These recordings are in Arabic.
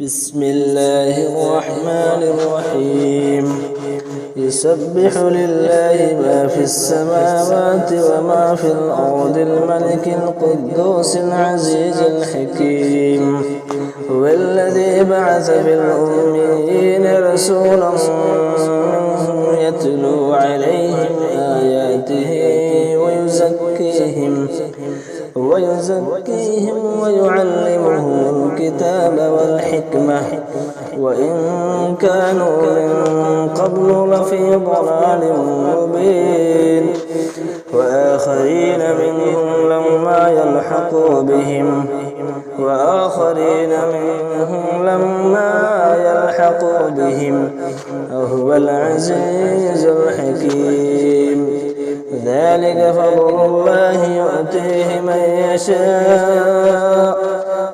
بسم الله الرحمن الرحيم. يسبح لله ما في السماوات وما في الأرض الملك القدوس العزيز الحكيم. هو الذي بعث في الأميين رسولا يتلو عليهم آياته ويزكيهم ويعلمهم الكتاب والحكمة وإن كانوا من قبل لفي ضلال مبين. وآخرين منهم لما يلحقوا بهم وهو العزيز الحكيم. ذلك فضل الله يؤتيه من يشاء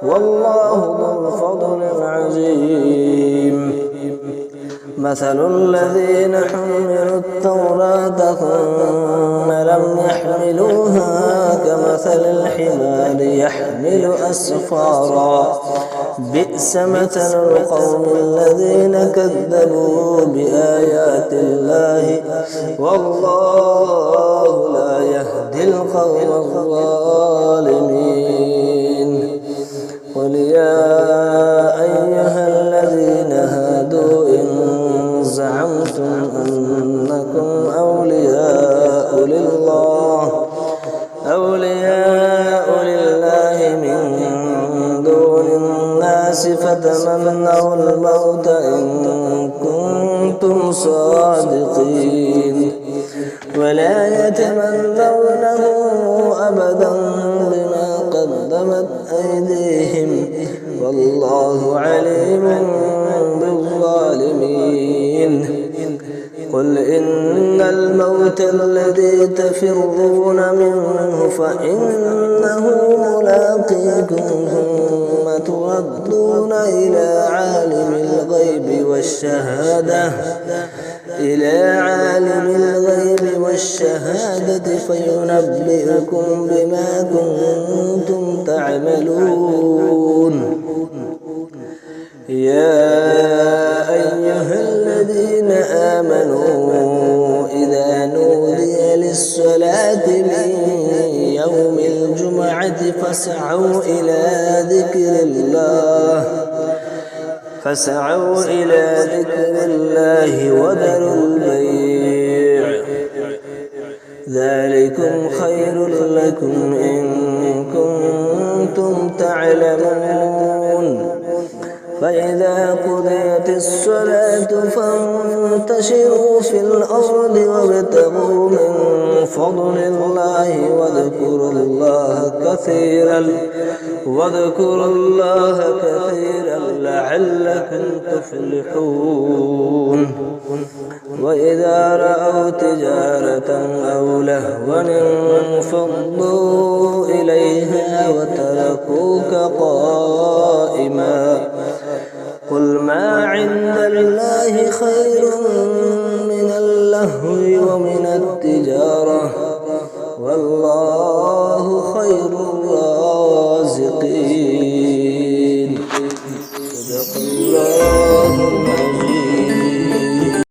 والله ذو الفضل العظيم. مثل الذين حملوا التوراة ثم لم يحملوها كمثل الحمار يحمل أسفارا بئس مثل القوم الذين كذبوا بآيات الله والله لا يهدي القوم الظالمين. قل يا أيها الذين هادوا إن زعمتم أنكم أولياء لله من دون الناس فتمنوا الموت إن كنتم صادقين ولا يتمنونه أبدا بما قدمت أيديهم والله عليم بالظالمين. قل إن الموت الذي تفرون منه فإنه ملاقيكم ثم تردون إلى عالم الغيب والشهادة فينبئكم بما كنتم تعملون. يا أيها الذين آمنوا إذا نودي للصلاة من يوم الجمعة فاسعوا إلى ذكر الله وذروا البيع ذلكم خير لكم إن كنتم تعلمون. فإذا قضيت الصلاة فانتشروا في الأرض وابتغوا من فضل الله واذكروا الله كثيرا لعلكم تفلحون. وإذا رأوا تجارة أو لهوا انفضوا إليها وتركوك قائما. قل ما عند الله خير من اللهو ومن التجارة والله خير